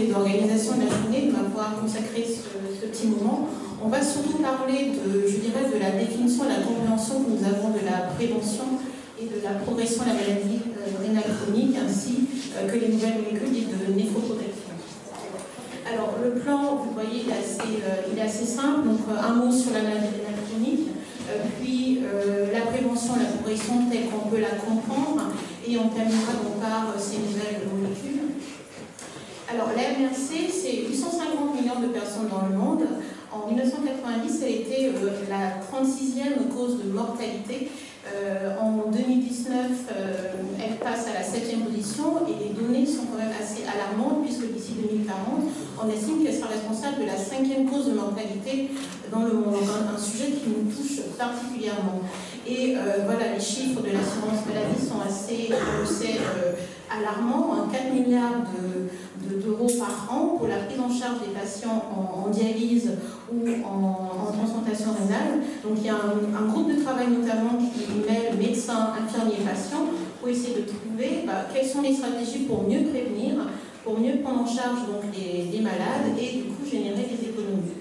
et d'organisation de la journée de m'avoir consacré ce petit moment. On va surtout parler je dirais, de la définition, de la compréhension que nous avons de la prévention et de la progression de la maladie rénale chronique, ainsi que les nouvelles molécules dites de néphroprotection. Alors, le plan, vous voyez, il est assez simple. Donc, un mot sur la maladie rénale chronique, puis la prévention, la progression telle qu'on peut la comprendre, et on terminera donc par ces nouvelles molécules. Alors, la MRC, c'est 850 millions de personnes dans le monde. En 1990, elle était la 36e cause de mortalité. En 2019, elle passe à la 7e position et les données sont quand même assez alarmantes puisque d'ici 2040, on estime qu'elle sera responsable de la 5e cause de mortalité dans le monde. Donc un sujet qui nous touche particulièrement. Et voilà, les chiffres de l'assurance maladie sont assez, alarmants. 4 milliards d'euros par an pour la prise en charge des patients en dialyse ou en transplantation rénale. Donc il y a un groupe de travail notamment qui mêle médecins, infirmiers, patients pour essayer de trouver quelles sont les stratégies pour mieux prévenir, pour mieux prendre en charge donc, les malades et du coup générer des économies.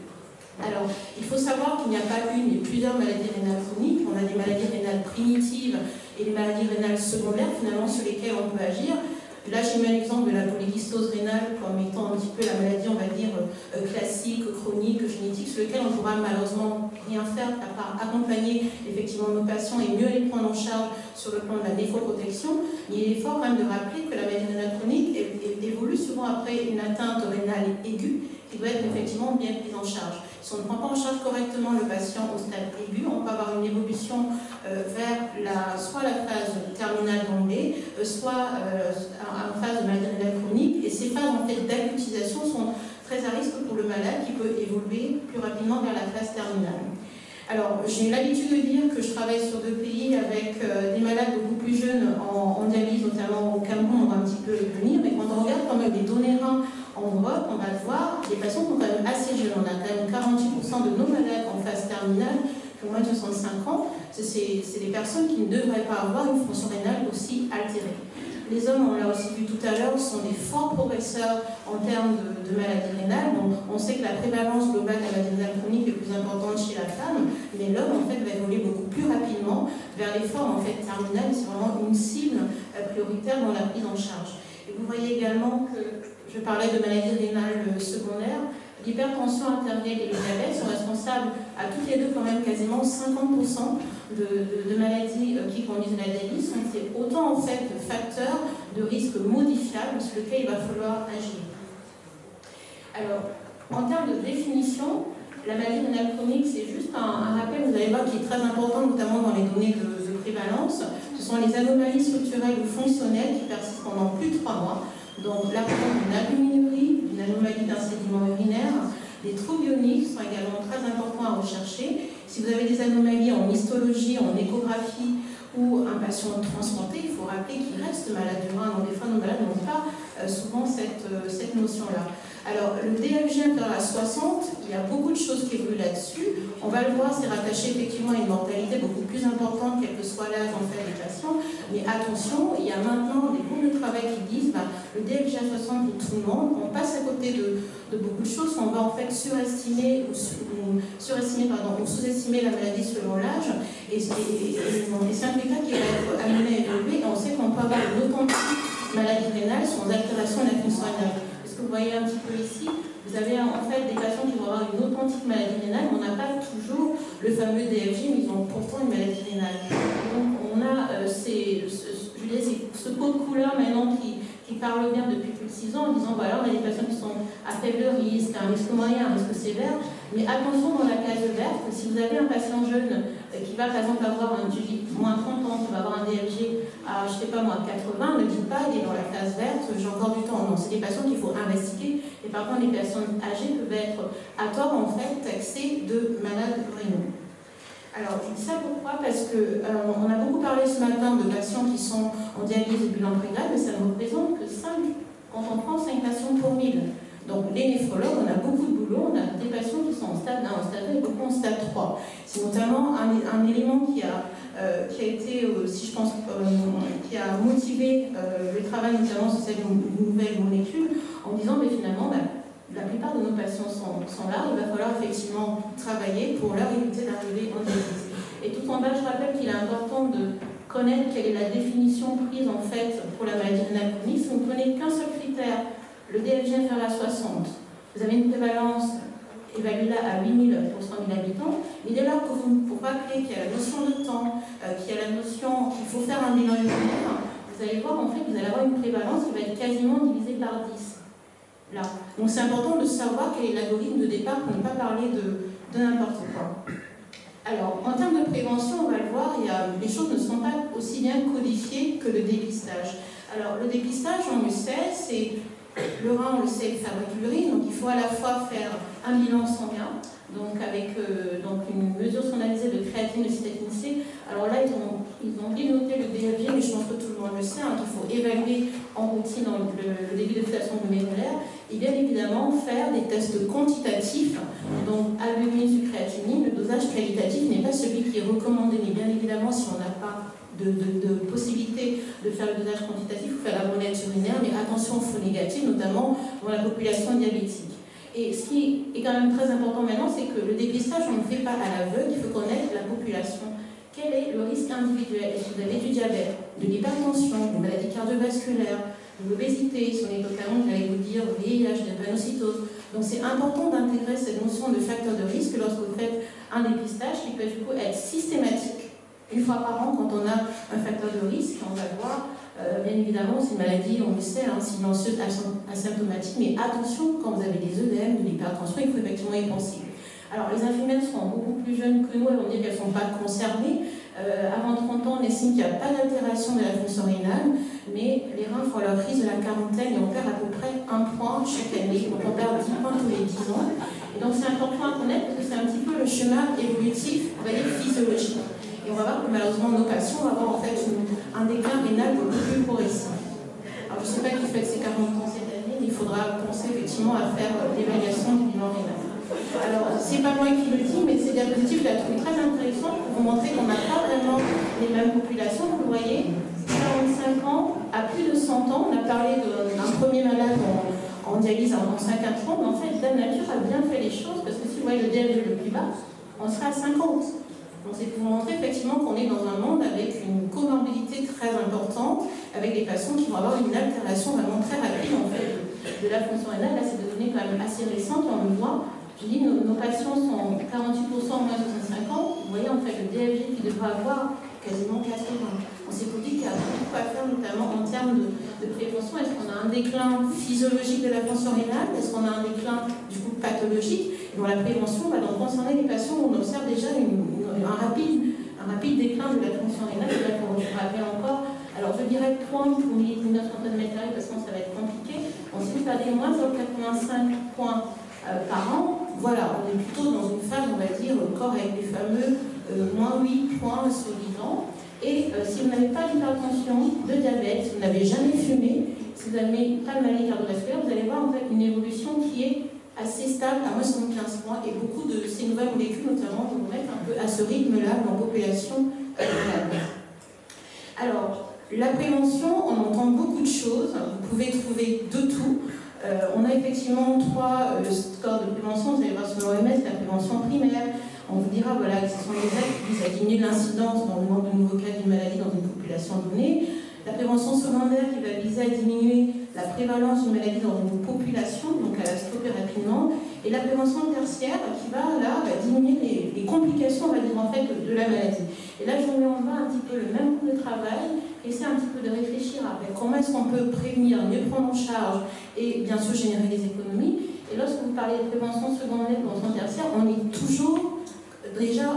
Alors, il faut savoir qu'il n'y a pas une, mais plusieurs maladies rénales chroniques. On a des maladies rénales primitives et des maladies rénales secondaires, finalement, sur lesquelles on peut agir. Là, j'ai mis un exemple de la polykystose rénale comme étant un petit peu la maladie, on va dire, classique, chronique, génétique, sur lequel on ne pourra malheureusement rien faire à part accompagner effectivement nos patients et mieux les prendre en charge sur le plan de la néphroprotection. Mais il est fort quand même de rappeler que la maladie rénale chronique évolue souvent après une atteinte rénale aiguë qui doit être effectivement bien prise en charge. Si on ne prend pas en charge correctement le patient au stade aigu, on peut avoir une évolution vers soit la phase terminale d'emblée, soit en phase de maladie rénale chronique. Et ces phases en fait, d'acutisation sont très à risque pour le malade qui peut évoluer plus rapidement vers la phase terminale. Alors, j'ai l'habitude de dire que je travaille sur 2 pays avec des malades beaucoup plus jeunes en dialyse, notamment au Cameroun, on va un petit peu y venir, mais quand on regarde quand même les données reins en Europe, on va le voir, les patients sont quand même assez jeunes. On a quand même 48% de nos malades en phase terminale qui ont moins de 65 ans. C'est des personnes qui ne devraient pas avoir une fonction rénale aussi altérée. Les hommes, on l'a aussi vu tout à l'heure, sont des forts progresseurs en termes de maladies rénales. Donc, on sait que la prévalence globale de la maladie rénale chronique est plus importante chez la femme, mais l'homme, en fait, va évoluer beaucoup plus rapidement vers les formes, en fait, terminales. C'est vraiment une cible prioritaire dans la prise en charge. Et vous voyez également que je parlais de maladies rénales secondaires. L'hypertension artérielle et le diabète sont responsables à toutes les deux quand même quasiment 50% de maladies qui conduisent à la dialyse. Donc c'est autant en fait de facteurs de risque modifiables sur lesquels il va falloir agir. Alors, en termes de définition, la maladie rénale chronique, c'est juste un rappel, vous allez voir, qui est très important, notamment dans les données de prévalence. Ce sont les anomalies structurelles ou fonctionnelles qui persistent pendant plus de 3 mois. Donc la présence d'une albuminurie, d'une anomalie d'un sédiment urinaire, des troubles ioniques sont également très importants à rechercher. Si vous avez des anomalies en histologie, en échographie ou un patient transplanté, il faut rappeler qu'il reste malade du rein. Donc des fois, nos malades n'ont pas souvent cette notion-là. Alors, le DFG inférieur à 60, il y a beaucoup de choses qui évoluent là-dessus. On va le voir, c'est rattaché effectivement à une mortalité beaucoup plus importante, quel que soit l'âge en fait des patients. Mais attention, il y a maintenant des groupes de travail qui disent le DFG à 60 pour tout le monde, on passe à côté de beaucoup de choses, on va en fait surestimer ou sous-estimer la maladie selon l'âge. Et c'est un cas qui va être amené à évoluer. Et on sait qu'on peut avoir une authentique maladie rénale sans altération de la fonction rénale. Vous voyez un petit peu ici, vous avez en fait des patients qui vont avoir une authentique maladie rénale, mais on n'a pas toujours le fameux DFG, mais ils ont pourtant une maladie rénale. Donc on a ce pot de couleur maintenant qui parle bien depuis plus de 6 ans en disant voilà, on a des patients qui sont à faible risque, un risque moyen, un risque sévère, mais attention dans la case verte, si vous avez un patient jeune qui va par exemple avoir un moins 30 ans, qui va avoir un DFG à, je sais pas moi, 80, ne dites pas, il est dans la case verte, j'ai encore du temps. Non, c'est des patients qu'il faut investiguer. Et par contre, les personnes âgées peuvent être à tort, en fait, taxées de malades rénaux. Alors, je dis ça pourquoi? Parce qu'on a beaucoup parlé ce matin de patients qui sont en dialyse et bilan prénal, mais ça ne représente que 5, quand on prend 5 patients pour 1000. Donc, les néphrologues, on a beaucoup de boulot, on a des patients qui sont en stade 1, en stade 2 et beaucoup en stade 3. C'est notamment un élément qui a été, si je pense, qui a motivé le travail notamment sur cette nouvelle molécule en disant mais finalement la plupart de nos patients sont là, il va falloir effectivement travailler pour leur éviter d'arriver en dialyse. Et tout en bas, je rappelle qu'il est important de connaître quelle est la définition prise en fait pour la maladie rénale chronique. Si vous ne prenez qu'un seul critère, le DFG inférieur à 60, vous avez une prévalence évaluée là à 8000 pour 100 000 habitants, et dès lors que vous vous rappelez qu'il y a la notion de temps, qu'il y a la notion qu'il faut faire un bilan urinaire, vous allez voir en fait que vous allez avoir une prévalence qui va être quasiment divisée par 10. Là. Donc c'est important de savoir quel est l'algorithme de départ pour ne pas parler de n'importe quoi. Alors, en termes de prévention, on va le voir, les choses ne sont pas aussi bien codifiées que le dépistage. Alors, le dépistage, on le sait, c'est le rein, on le sait, fabrique l'urine, donc il faut à la fois faire un bilan sanguin, donc avec une mesure standardisée de créatine, de cystatine C. Alors là, ils ont oublié de noter le DFG, mais je pense que tout le monde le sait, qu'il faut évaluer en routine dans le début de fluctuation glomérulaire, et bien évidemment faire des tests quantitatifs, donc albumine sur créatinine. Le dosage qualitatif n'est pas celui qui est recommandé, mais bien évidemment, si on n'a pas de possibilité de faire le dosage quantitatif, il faut faire la bonnette urinaire, mais attention aux faux négatifs, notamment dans la population diabétique. Et ce qui est quand même très important maintenant, c'est que le dépistage, on ne le fait pas à l'aveugle, il faut connaître la population. Quel est le risque individuel? Est-ce que vous avez du diabète, de l'hypertension, de maladies cardiovasculaires, de l'obésité, si on est au calme, j'allais vous dire VIH, de drépanocytose. Donc c'est important d'intégrer cette notion de facteur de risque lorsque vous faites un dépistage qui peut du coup être systématique, une fois par an quand on a un facteur de risque, on va le voir. Bien évidemment, c'est une maladie, on le sait, silencieuse, asymptomatique, mais attention, quand vous avez des œdèmes, de l'hypertension, il faut effectivement y penser. Alors, les infirmières sont beaucoup plus jeunes que nous, elles vont dire qu'elles ne sont pas concernées. Avant 30 ans, on estime qu'il n'y a pas d'altération de la fonction rénale, mais les reins font leur crise de la quarantaine et on perd à peu près 1 point chaque année, donc on perd 10 points tous les 10 ans. Et donc, c'est important à connaître parce que c'est un petit peu le schéma évolutif, on va dire physiologique. Et on va voir que malheureusement, nos patients vont avoir en fait un déclin rénal beaucoup plus progressif. Alors, je ne sais pas qui fait ces 40 ans cette année, mais il faudra penser effectivement à faire l'évaluation du bilan rénal. Alors, c'est pas moi qui le dis, mais ces diapositives, je la trouve très intéressante pour vous montrer qu'on n'a pas vraiment les mêmes populations. Vous voyez, 45 ans à plus de 100 ans, on a parlé d'un premier malade en dialyse en 5 à 30, mais en fait, la nature a bien fait les choses, parce que si vous voyez le DFG le plus bas, on sera à 50. Donc c'est pour montrer effectivement qu'on est dans un monde avec une comorbidité très importante, avec des patients qui vont avoir une altération vraiment très rapide en fait de la fonction rénale. Là, c'est des données quand même assez récentes, on le voit. Je dis, nos patients sont 48% moins de 65 ans. Vous voyez en fait le DFG qui devrait avoir quasiment 80. On s'est dit qu'il y a beaucoup à faire, notamment en termes de prévention. Est-ce qu'on a un déclin physiologique de la fonction rénale? Est-ce qu'on a un déclin du coup pathologique? Et dans la prévention, va donc concerner les patients où on observe déjà un rapide déclin de la fonction rénale. Et là, pour je rappelle encore, alors je dirais point pour 1900 m², parce que ça va être compliqué. Donc si vous perdez moins de 0,85 points par an, voilà, on est plutôt dans une phase, on va dire, correcte, les fameux moins 8 points sur 10 ans. Et si vous n'avez pas d'hypertension, de diabète, si vous n'avez jamais fumé, si vous n'avez pas de maladie cardiovasculaire, vous allez voir en fait une évolution qui est assez stable à moins 75 points. Et beaucoup de ces nouvelles molécules, notamment, vont vous mettre un peu à ce rythme-là dans la population malade. Alors, la prévention, on entend beaucoup de choses. Vous pouvez trouver de tout. On a effectivement 3 scores de prévention. Vous allez voir sur l'OMS, la prévention primaire. On vous dira voilà, que ce sont les actes qui visent à diminuer l'incidence dans le nombre de nouveaux cas d'une maladie dans une population donnée. La prévention secondaire qui va viser à diminuer la prévalence d'une maladie dans une population, donc à la stopper rapidement. Et la prévention tertiaire qui va là diminuer les complications, on va dire en fait, de la maladie. Et là, je vous mets en bas un petit peu le même groupe de travail, essayer un petit peu de réfléchir avec comment est-ce qu'on peut prévenir, mieux prendre en charge et bien sûr générer des économies. Et lorsque vous parlez de prévention secondaire, prévention tertiaire, on est toujours déjà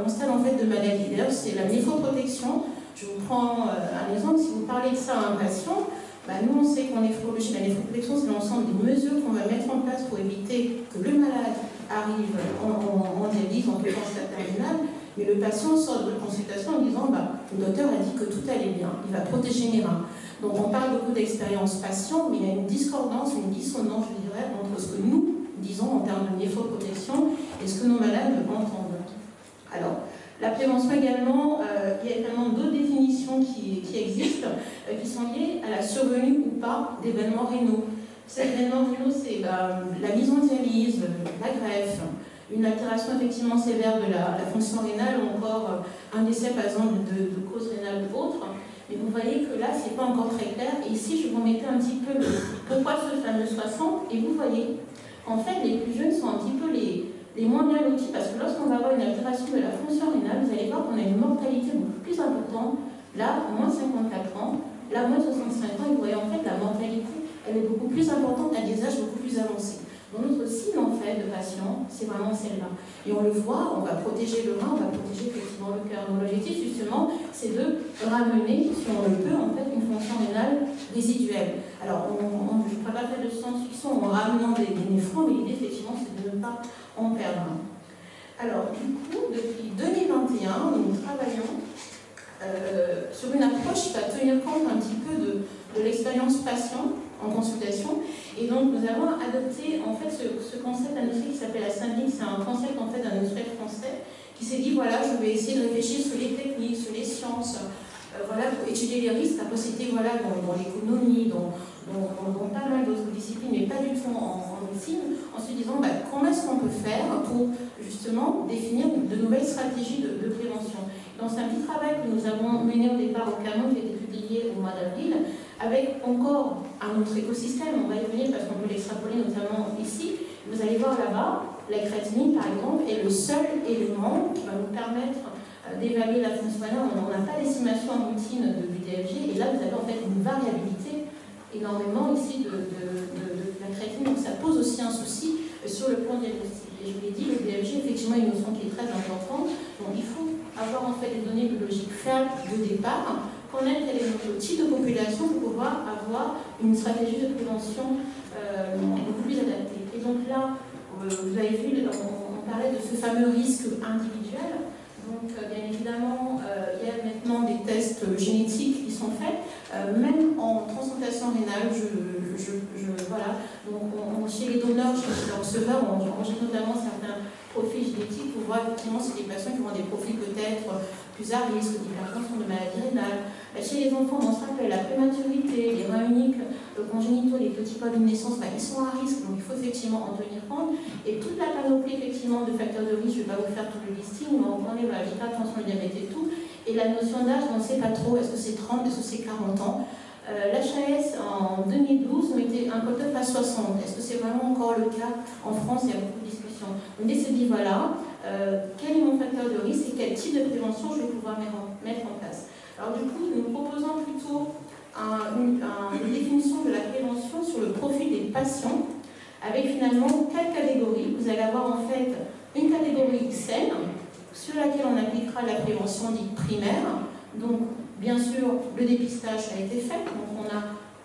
en stade en fait de maladie. D'ailleurs, c'est la néphroprotection. Je vous prends un exemple. Si vous parlez de ça à un patient, nous on sait qu'en néphrologie, la néphroprotection, c'est l'ensemble des mesures qu'on va mettre en place pour éviter que le malade arrive en dialyse, en stade terminal. Mais le patient sort de la consultation en disant le docteur a dit que tout allait bien, il va protéger mes reins. Donc on parle beaucoup d'expérience patient, mais il y a une discordance, une dissonance, je dirais, entre ce que nous disons en termes de néphroprotection et ce que nos malades entendent. Alors, la prévention également, il y a également d'autres définitions qui existent. choix d'événements rénaux. Ces événements rénaux, c'est la mise en dialyse, la greffe, une altération effectivement sévère de la fonction rénale ou encore un décès par exemple de cause rénale ou autre. Mais vous voyez que là, c'est pas encore très clair. Et ici, je vous mettais un petit peu pourquoi ce fameux 60. Et vous voyez, en fait, les plus jeunes sont un petit peu les moins bien lotis parce que lorsqu'on va avoir une altération de la fonction rénale, vous allez voir qu'on a une mortalité beaucoup plus importante. Là, moins de 54 ans, là, moins de 65 ans. Et vous voyez, en fait, la mortalité, elle est beaucoup plus importante à des âges beaucoup plus avancés. Donc notre cible en fait de patient, c'est vraiment celle-là. Et on le voit, on va protéger le rein, on va protéger effectivement le cœur. Donc l'objectif justement, c'est de ramener, si on le peut, en fait, une fonction rénale résiduelle. Alors je ne peux pas faire de science-fiction en ramenant des néphrons, mais l'idée effectivement, c'est de ne pas en perdre. Alors du coup, depuis 2021, nous travaillons sur une approche qui va tenir compte un petit peu de l'expérience patient en consultation. Et donc, nous avons adopté en fait ce concept industriel qui s'appelle la Syndic. C'est un concept en fait d'un industriel français qui s'est dit voilà, je vais essayer de réfléchir sur les techniques, sur les sciences, voilà, pour étudier les risques. Après, c'était voilà, dans l'économie, dans pas mal d'autres disciplines, mais pas du tout en médecine, en se disant comment est-ce qu'on peut faire pour justement définir de nouvelles stratégies de prévention. Donc, c'est un petit travail que nous avons mené au départ au Cameroun, qui a été publié au mois d'avril, avec encore un autre écosystème, on va y venir parce qu'on peut l'extrapoler notamment ici. Vous allez voir là-bas, la créatinine par exemple est le seul élément qui va nous permettre d'évaluer la fonction rénale. On n'a pas d'estimation en routine du DFG et là vous avez en fait une variabilité énormément ici de la créatinine. Donc ça pose aussi un souci sur le plan diagnostic. Et je vous l'ai dit, le DFG effectivement est une notion qui est très importante. Donc il faut avoir en fait des données biologiques fiables de départ, connaître quel est notre type de population pour pouvoir avoir une stratégie de prévention beaucoup plus adaptée. Et donc là, vous avez vu, on parlait de ce fameux risque individuel. Donc bien évidemment, il y a maintenant des tests génétiques qui sont faits, même en transplantation rénale, voilà. Donc chez les donneurs, chez les receveurs, on enregistre notamment certains profils génétiques pour voir effectivement si des patients qui ont des profils peut-être plus à risque d'hypertension, de maladie rénale. Chez les enfants, on se rappelle la prématurité, les reins uniques congénitaux, les petits pas de naissance, ils sont à risque, donc il faut effectivement en tenir compte. Et toute la panoplie effectivement de facteurs de risque, je ne vais pas vous faire tout le listing, mais on connaît l'hypertension, le diabète et tout. Et la notion d'âge, on ne sait pas trop, est-ce que c'est 30, est-ce que c'est 40 ans. L'HAS en 2012 mettait un cut-off à 60. Est-ce que c'est vraiment encore le cas en France? Il y a beaucoup de discussions. On s'est dit voilà, quel est mon facteur de risque et quel type de prévention je vais pouvoir mettre en place. Alors du coup, nous proposons plutôt une définition de la prévention sur le profil des patients avec finalement 4 catégories. Vous allez avoir en fait une catégorie saine sur laquelle on appliquera la prévention dite primaire. Donc bien sûr, le dépistage a été fait. Donc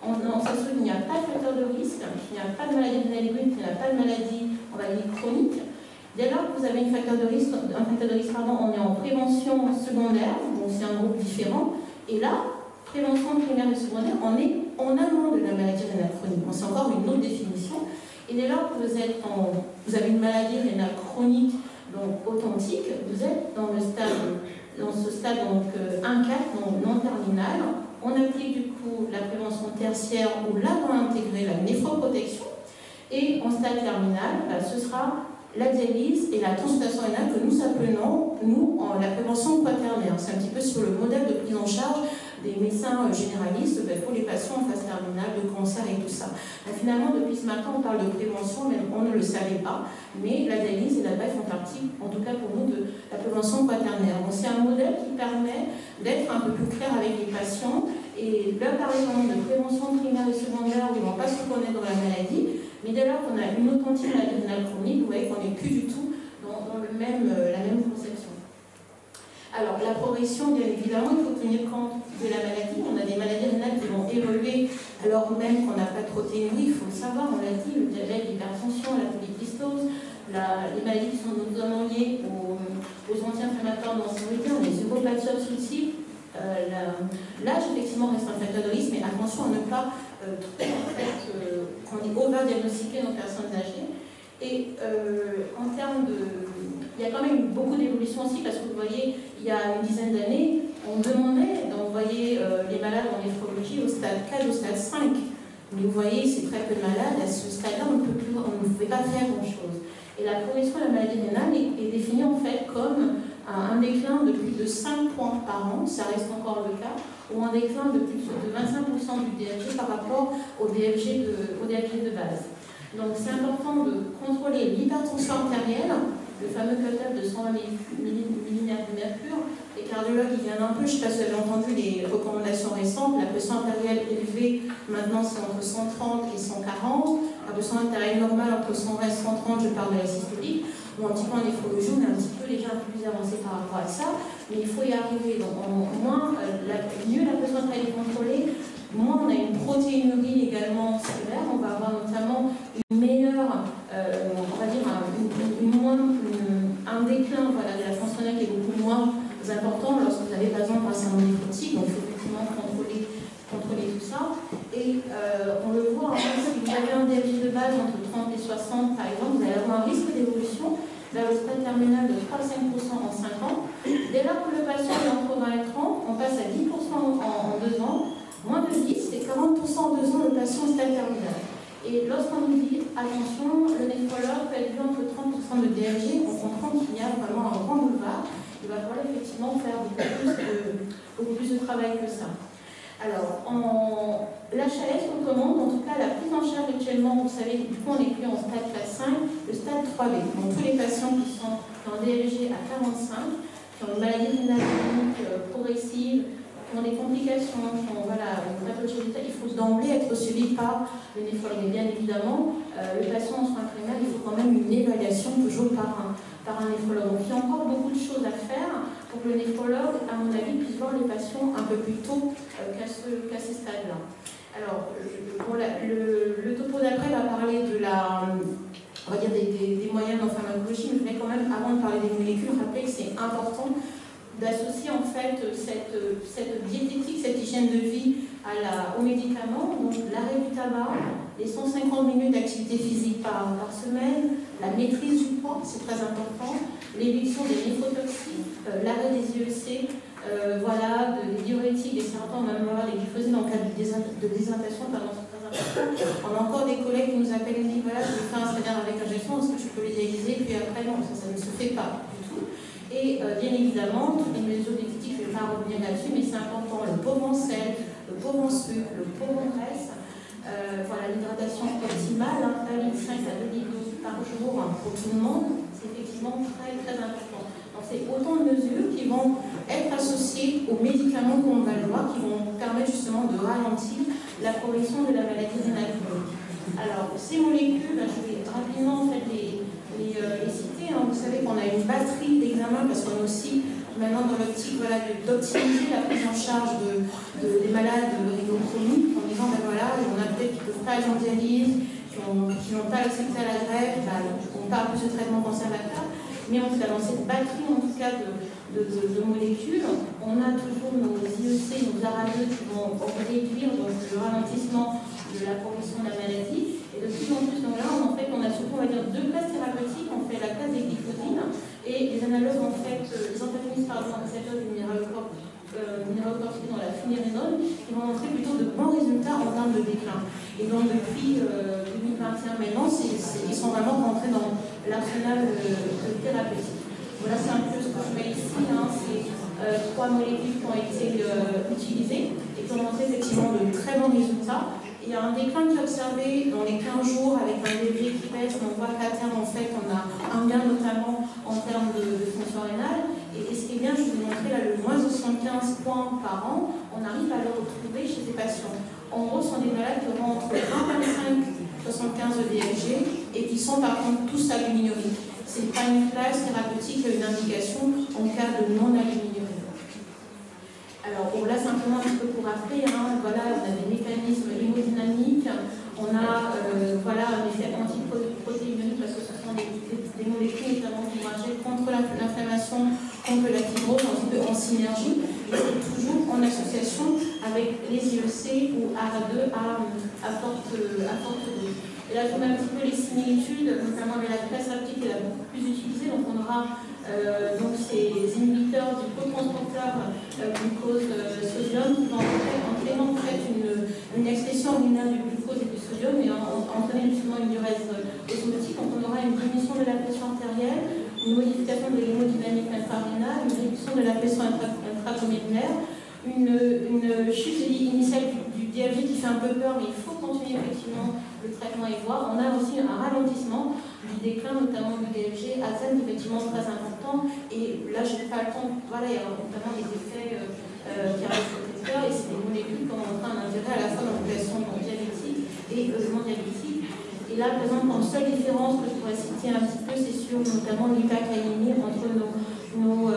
on s'assure qu'il n'y a pas de facteur de risque, qu'il n'y a pas de maladie rénale aiguë, qu'il n'y a pas de maladie, on va dire, chronique. Dès lors que vous avez un facteur de risque, on est en prévention secondaire, donc c'est un groupe différent. Et là, prévention primaire et secondaire, on est en amont de la maladie rénale chronique. C'est encore une autre définition. Et dès lors que vous avez une maladie rénale chronique, donc authentique, vous êtes dans ce stade donc 1-4, donc non terminal. On applique du coup la prévention tertiaire où là on va intégrer la néphroprotection. Et en stade terminal, ce sera la dialyse et la transplantation rénale que nous appelons, la prévention quaternaire. C'est un petit peu sur le modèle de prise en charge des médecins généralistes pour les patients en phase terminale de cancer et tout ça. Finalement, depuis ce matin, on parle de prévention, même on ne le savait pas, mais la dialyse et la greffe font partie, en tout cas pour nous, de la prévention quaternaire. Donc c'est un modèle qui permet d'être un peu plus clair avec les patients et leur parler vraiment de prévention primaire et secondaire où ils ne vont pas se reconnaître dans la maladie, mais dès lors qu'on a une authentique maladie rénale chronique, vous voyez qu'on n'est plus du tout dans la même conception. Alors, la progression, bien évidemment, il faut tenir compte de la maladie. On a des maladies rénales qui vont évoluer alors même qu'on n'a pas de protéinurie, il faut le savoir, on l'a dit, le diabète, l'hypertension, la polycystose, les maladies qui sont notamment liées aux anti-inflammatoires non stéroïdiens, les uropathies obstructives. L'âge, effectivement, reste un facteur de risque, mais attention à ne pas over-diagnostiquer nos personnes âgées. Et en termes de... Il y a quand même beaucoup d'évolution aussi, parce que vous voyez, il y a une dizaine d'années, on demandait d'envoyer les malades en néphrologie au stade 4, au stade 5. Mais vous voyez, c'est très peu de malades. À ce stade-là, on ne pouvait pas faire grand-chose. Et la progression de la maladie rénale est définie en fait comme un déclin de plus de 5 points par an, ça reste encore le cas, ou un déclin de plus de 25% du DHG par rapport au DHG de base. Donc c'est important de contrôler l'hypertension artérielle, le fameux cut-off de 120 mmHg de mercure. Les cardiologues, ils viennent un peu, je ne sais pas si vous avez entendu les recommandations récentes, la pression artérielle élevée, maintenant c'est entre 130 et 140, la pression artérielle normale entre 120 et 130, je parle de la systolique. Bon, un petit peu en néphrologie, on est un petit peu déjà un peu plus avancé par rapport à ça, mais il faut y arriver. Donc, mieux la pression artérielle est contrôlée, moins on a une protéinurie également sévère, on va avoir notamment une meilleure, on va dire, un déclin voilà, de la fonction rénale qui est beaucoup moins important lorsque vous avez par exemple un syndrome néphrotique, donc il faut effectivement contrôler tout ça. Et on le voit, si vous avez un DHG de base entre 30 et 60 par exemple, vous allez avoir un risque d'évolution vers le stade terminal de 3 à 5% en 5 ans. Dès lors que le patient est entre 20 et 30, on passe à 10% en 2 ans, moins de 10 et 40% en 2 ans, le patient stade terminal. Et lorsqu'on nous dit attention, le néphrologue peut être vu entre 30% de DHG, on comprend qu'il y a vraiment un grand boulevard. Il va falloir effectivement faire beaucoup plus de travail que ça. Alors, l'HAS recommande, en tout cas, la prise en charge actuellement, vous savez, du coup, on n'est plus en stade classe 5, le stade 3B. Donc, tous les patients qui sont en DLG à 45, qui ont une maladie rénale chronique progressive, qui ont des complications, qui ont une pathologie, il faut d'emblée être suivi par le néphrologue. Et bien évidemment, le patient en soins primaires, il faut quand même une évaluation toujours par un néphrologue. Donc, il y a encore beaucoup de choses à faire pour que le néphrologue, à mon avis, puisse voir les patients un peu plus tôt qu'à ces stades-là. Alors, le topo d'après va parler de on va dire des moyens en pharmacologie, mais je voulais quand même, avant de parler des molécules, rappeler que c'est important d'associer en fait cette diététique, cette hygiène de vie aux médicaments, donc l'arrêt du tabac, les 150 minutes d'activité physique par semaine, la maîtrise du poids, c'est très important, l'éviction des néphrotoxiques, l'arrêt des IEC, des diurétiques, des sérotonines, on va même avoir des glyphosés dans le cadre de déshydratation, pardon, c'est très important. On a encore des collègues qui nous appellent et disent voilà, je vais faire un scanner avec injection, est-ce que je peux les dialyser? Puis après, non, ça ne se fait pas du tout. Et bien évidemment, toutes les mesures diététiques, je ne vais pas revenir là-dessus, mais c'est important, le pauvre en sel, le pauvre en sucre, le pauvre en graisse, l'hydratation optimale, 1,5 litre à 2 litres par jour pour tout le monde, c'est effectivement très très important. Donc c'est autant de mesures qui vont être associées aux médicaments qu'on va le voir, qui vont permettre justement de ralentir la progression de la maladie rénale chronique. Alors ces molécules, je vais rapidement en fait les citer. Vous savez qu'on a une batterie d'examens parce qu'on est aussi maintenant dans l'optique d'optimiser la prise en charge des malades rénaux chroniques en disant on a peut-être qui ne peuvent pas aller en dialyse, qui n'ont pas accepté à la greffe, on parle plus de traitement conservateur, mais en tout cas dans cette batterie en tout cas de molécules, on a toujours nos IEC, nos ARA2 qui vont réduire donc, le ralentissement de la progression de la maladie. Et de plus en plus, donc là, on a surtout, on va dire, 2 classes thérapeutiques. On fait la classe des glyphosines et les analogues, en fait, les antagonistes récepteurs du minéralocorticoïde dans la funérénole, qui vont montrer plutôt de bons résultats en termes de déclin. Et donc, depuis 2021 maintenant, ils sont vraiment rentrés dans l'arsenal thérapeutique. Voilà, c'est un peu ce que je mets ici. C'est 3 molécules qui ont été utilisées et qui ont montré effectivement de très bons résultats. Il y a un déclin qui est observé dans les 15 jours avec un DG qui baisse. On voit qu'à terme, en fait, on a un gain notamment en termes de fonction rénale. Et ce qui est bien, je vous ai montré là, le moins de 75 points par an, on arrive à le retrouver chez ces patients. En gros, ce sont des malades qui auront entre 1,25 et 75 de DLG et qui sont par contre tous aluminiumiques. Ce n'est pas une classe thérapeutique, une indication en cas de non-aluminiurie. Alors, là, simplement un petit peu pour rappeler, on a des mécanismes hémodynamiques, on a un effet antiprotéinurique parce que ce sont des molécules notamment qui vont agir contre l'inflammation, contre la fibrose, un petit peu en synergie, et c'est toujours en association avec les IEC ou ARA2 à forte dose. Et là, je vous mets un petit peu les similitudes, notamment avec la classe thérapeutique qui est la beaucoup plus utilisée, donc on aura Donc ces inhibiteurs du cotransporteur glucose sodium qui vont entraîner en fait une expression urinaire du glucose et du sodium et entraîner justement une diurèse osmotique. Donc on aura une diminution de la pression artérielle, une modification de l'hémodynamique intrarénale, une réduction de la pression intraglomérunaire, une chute initiale du DLG qui fait un peu peur, mais il faut continuer effectivement le traitement et voir. On a aussi un ralentissement du déclin, notamment du DLG, ASEN, effectivement très important. Et là, je n'ai pas le temps, voilà, il y a notamment des effets qui arrivent sur le testeur, et c'est des molécules qui ont un intérêt à la fois dans la population diabétique et non diabétique. Et là, par exemple, en seule différence que je pourrais citer un petit peu, c'est sur notamment l'hypercalémie entre nos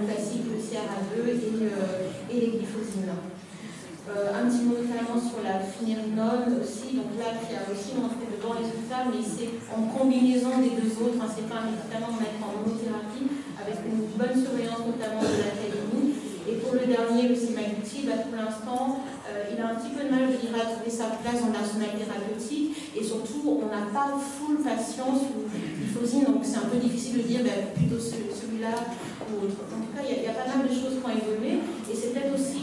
classiques, le CRA2 et les glyphosines. Un petit mot notamment sur la finérinone aussi, donc là qui a aussi montré de bons résultats, mais c'est en combinaison des deux autres, hein, c'est pas un médicament à mettre en monothérapie, avec une bonne surveillance notamment de la calémie. Et pour le dernier, le semaglutide, pour l'instant, il a un petit peu de mal, je dirais, à trouver sa place dans l'arsenal thérapeutique, et surtout, on n'a pas full patience ou glyphosine, donc c'est un peu difficile de dire plutôt celui-là ou autre. En tout cas, il y a pas mal de choses qui ont évolué, et c'est peut-être aussi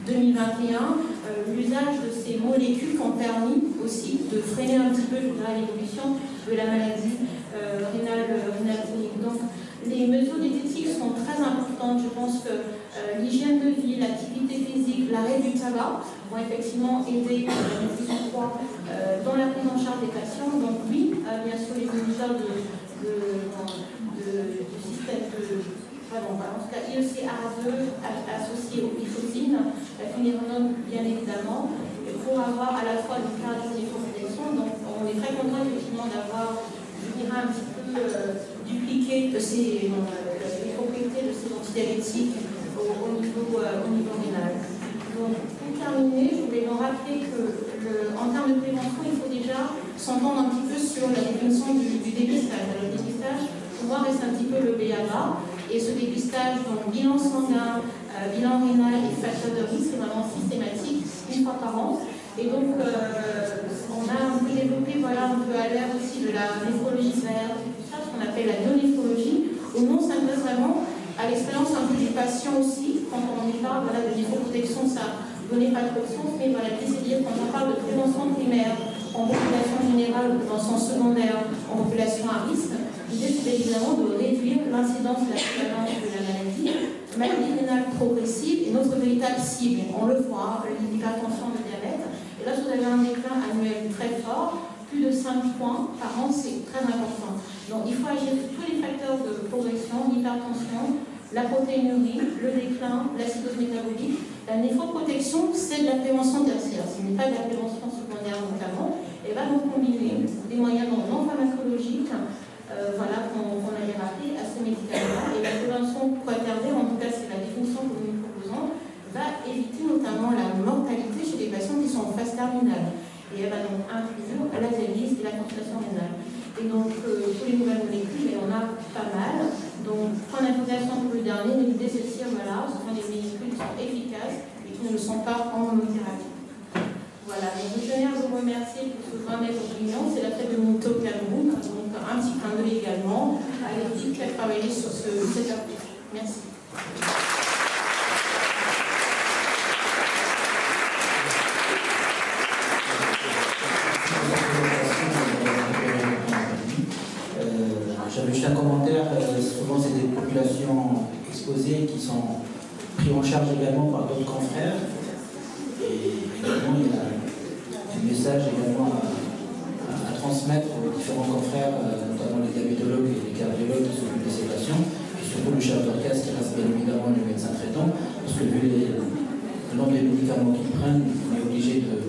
2021, l'usage de ces molécules qui ont permis aussi de freiner un petit peu, je dirais, l'évolution de la maladie rénale chronique. Donc, les mesures diététiques sont très importantes. Je pense que l'hygiène de vie, l'activité physique, l'arrêt du tabac vont effectivement aider la nutrition 3 dans la prise en charge des patients. Donc oui, bien sûr, les inhibiteurs du système de... Pardon, en tout cas, IECA2 associé au glyphosine, la finérinone bien évidemment, pour avoir à la fois du cardio et des protection. Donc on est très content effectivement d'avoir, je dirais, un petit peu dupliqué les propriétés de ces antidiabétiques au niveau rénal. Donc pour terminer, je voulais vous rappeler qu'en termes de prévention, il faut déjà s'entendre un petit peu sur la définition du dépistage. Alors, le dépistage, pour moi, reste un petit peu le BABA. Et ce dépistage, donc bilan sanguin, bilan rénal et facteur de risque, c'est vraiment systématique, une fois par an. Et donc, on a un peu développé, voilà, un peu à l'ère aussi de la néphrologie verte, tout ça, ce qu'on appelle la non-néphrologie, où nous, on s'intéresse vraiment à l'expérience un peu du patient aussi. Quand on y parle, voilà, de néphroprotection, ça ne donnait pas trop de sens, mais voilà, c'est dire quand on parle de prévention primaire, en population générale ou prévention secondaire, en population à risque, l'idée, c'est évidemment de réduire l'incidence de la prévalence de la maladie rénale progressive et notre véritable cible. On le voit, l'hypertension, le diabète. Et là, vous avez un déclin annuel très fort, plus de 5 points par an, c'est très important. Donc, il faut agir sur tous les facteurs de progression, l'hypertension, la protéinurie, le déclin, l'acidose métabolique. La néphroprotection, c'est de la prévention tertiaire, ce n'est pas de la prévention secondaire notamment. Et va donc combiner des moyens non pharmacologiques voilà, qu'on avait rappelé à ce médicament. Et la prévention quaternaire, en tout cas c'est la définition que nous proposons, va éviter notamment la mortalité chez les patients qui sont en phase terminale. Et elle va donc inclure la dialyse et la consultation rénale. Et donc pour les nouvelles molécules, on a pas mal. Donc point d'information pour le dernier, mais l'idée c'est de dire, voilà, ce sont des molécules qui sont efficaces et qui ne le sont pas en monothérapie. Voilà, donc je tenais à vous remercier pour ce 20 mai d'opinion. C'est la fête de mon top Cameroun, donc un petit clin d'œil également à l'équipe qui a travaillé sur cet article. Merci. J'avais juste un commentaire, souvent c'est des populations exposées qui sont prises en charge également par d'autres confrères. Et également, il y a un message également à transmettre aux différents confrères, notamment les diabétologues et les cardiologues qui s'occupent de ces patients, et surtout le chef d'orchestre qui reste bien évidemment le médecin traitant, parce que vu le nombre de médicaments qu'ils prennent, on est obligé de...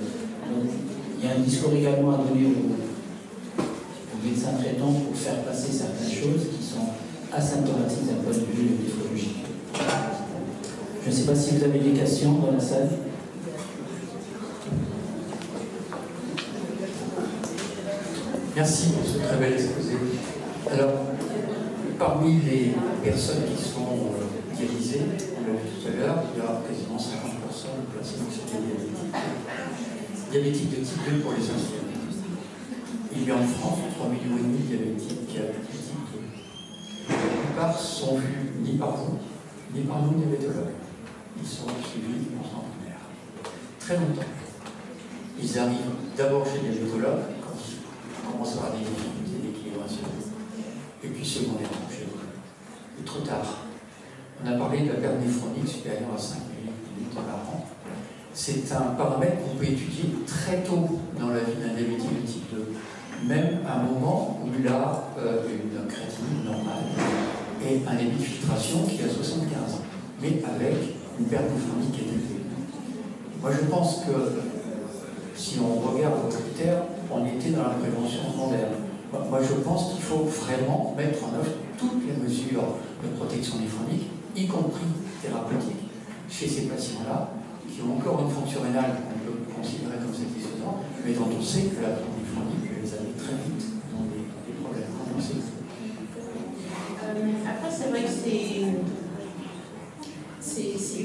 Donc, il y a un discours également à donner aux médecins traitants pour faire passer certaines choses qui sont asymptomatiques d'un point de vue néphrologique. Je ne sais pas si vous avez des questions dans la salle. Merci pour ce très bel exposé. Alors, parmi les personnes qui sont dialysées, on l'a vu tout à l'heure, il y a quasiment 50% de personnes qui sont diabétiques de type 2 pour les insulines. Il y a en France 3,5 millions de diabétiques qui ont type 2. plupart sont vus ni par vous, ni par nous, diabétologues. Ils sont suivis en centenaire. Très longtemps. Ils arrivent d'abord chez les diabétologues, quand ils commencent à avoir des difficultés d'équilibration, et puis secondairement chez eux. Et trop tard. On a parlé de la perte néphronique supérieure à 5 millilitres par an. C'est un paramètre qu'on peut étudier très tôt dans la vie d'un diabétique de type 2, même à un moment où il a une créatinine normale et un débit de filtration qui a 75 ans, mais avec une perte néphronique élevée. Moi, je pense que si on regarde vos critères, on était dans la prévention secondaire. Moi, je pense qu'il faut vraiment mettre en œuvre toutes les mesures de protection néphronique, y compris thérapeutique, chez ces patients-là, qui ont encore une fonction rénale qu'on peut considérer comme satisfaisante, mais dont on sait que la perte néphronique les amène très vite dans des problèmes avancés. Après, c'est vrai que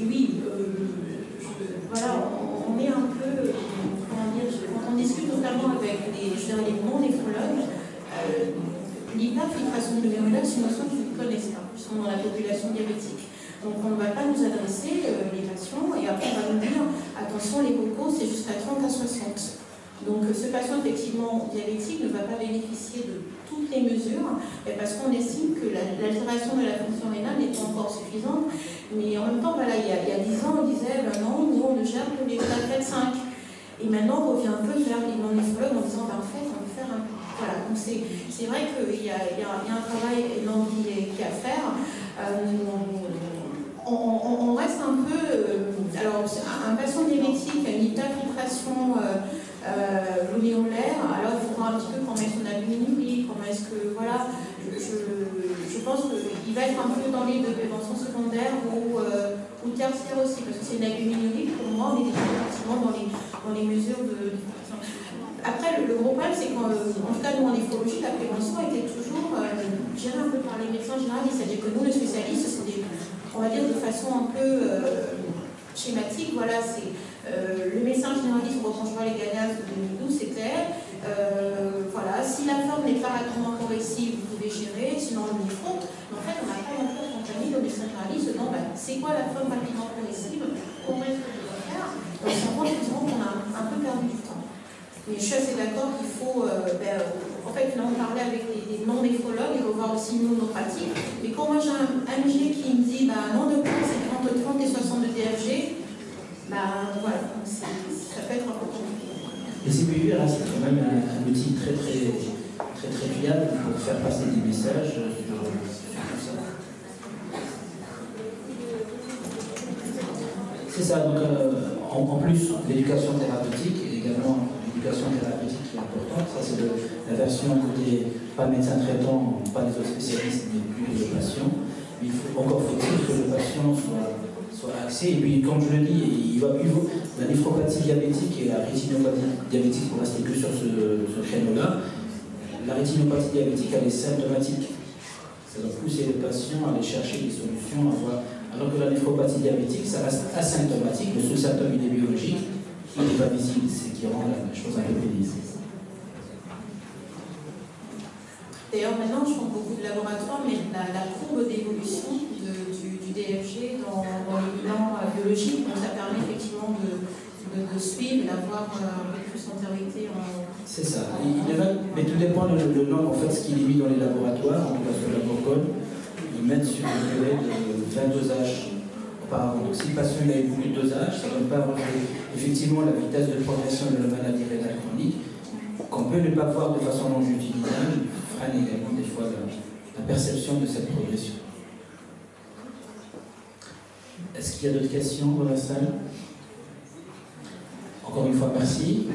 oui, voilà, on est un peu, comment dire, quand on discute notamment avec les non-néphrologues, l'hyperfiltration glomérulaire, c'est une notion qu'ils ne connaissent pas, ils sont dans la population diabétique. Donc on ne va pas nous adresser les patients et après on va nous dire attention, les glucoses c'est jusqu'à 30 à 60. Donc ce patient effectivement diabétique ne va pas bénéficier de toutes les mesures parce qu'on estime que l'altération de la fonction rénale n'est pas encore suffisante. Mais en même temps, voilà, il y a 10 ans, on disait non, nous on ne gère que les stades 5. Et maintenant on revient un peu vers les non-néphrologues en disant en fait on peut faire un. Voilà, donc c'est vrai qu'il y a un travail énorme qui est à faire. On reste un peu. Alors, un patient diabétique a une hyperfiltration gloméulaire, alors il faudra un petit peu qu'on mette son albuminurie, comment est-ce que. Voilà, je pense qu'il va être un peu dans les de prévention secondaire ou tertiaire aussi, parce que c'est une albuminurie, pour moi, on est effectivement dans les mesures de. Après, le gros problème, c'est qu'en tout cas, nous, en néphrologie, la prévention était toujours gérée un peu par les médecins généralistes. C'est-à-dire que nous, les spécialistes, c'est on va dire de façon un peu schématique, voilà, c'est le médecin généraliste, on reprend les Gagnaz de 2012, c'était voilà, si la forme n'est pas rapidement corrective, vous pouvez gérer, sinon on est faute. Mais en fait, on n'a pas non plus accompagné le médecin généraliste dans c'est quoi la forme rapidement corrective, comment est-ce que je dois faire. Donc, c'est en effectivement qu'on a un peu perdu du temps. Mais je suis assez d'accord qu'il faut, en fait, là on parlait avec des non-néphrologues et revoir aussi nos pratiques. Mais quand moi j'ai un MG qui me dit, non, de quoi c'est entre 30 et 60 de DFG, voilà, ça peut être un peu compliqué. Les CPU, là, c'est quand même un outil très fiable pour faire passer des messages sur tout ça. C'est ça, donc en plus, l'éducation thérapeutique et également l'éducation thérapeutique qui est importante. Ça, c'est la version côté pas médecin traitant, pas les autres spécialistes, mais plus les patients. Il encore faut-il que le patient soit axé. Et puis, comme je le dis, la néphropathie diabétique et la rétinopathie diabétique, pour rester que sur ce créneau-là, la rétinopathie diabétique, elle est symptomatique. Ça doit pousser le patient à aller chercher des solutions, alors que la néphropathie diabétique, ça reste asymptomatique. Le seul symptôme, il est biologique. Il n'est pas visible, c'est qui rend la chose un peu pénible. D'ailleurs, maintenant, je prends beaucoup de laboratoires, mais la courbe d'évolution du DFG dans les bilans biologiques, donc ça permet effectivement de suivre, d'avoir un peu plus d'antérité en. C'est ça. Mais tout dépend de nombre, en fait, ce qu'il est mis dans les laboratoires, en tout cas sur la Bourgogne, ils mettent sur une durée de 20 dosages. Donc, si le patient a eu beaucoup de dosage, ça ne va pas avoir effectivement la vitesse de progression de la maladie rénale chronique, qu'on peut ne pas voir de façon longitudinale, freine également des fois la perception de cette progression. Est-ce qu'il y a d'autres questions dans la salle? Encore une fois, merci.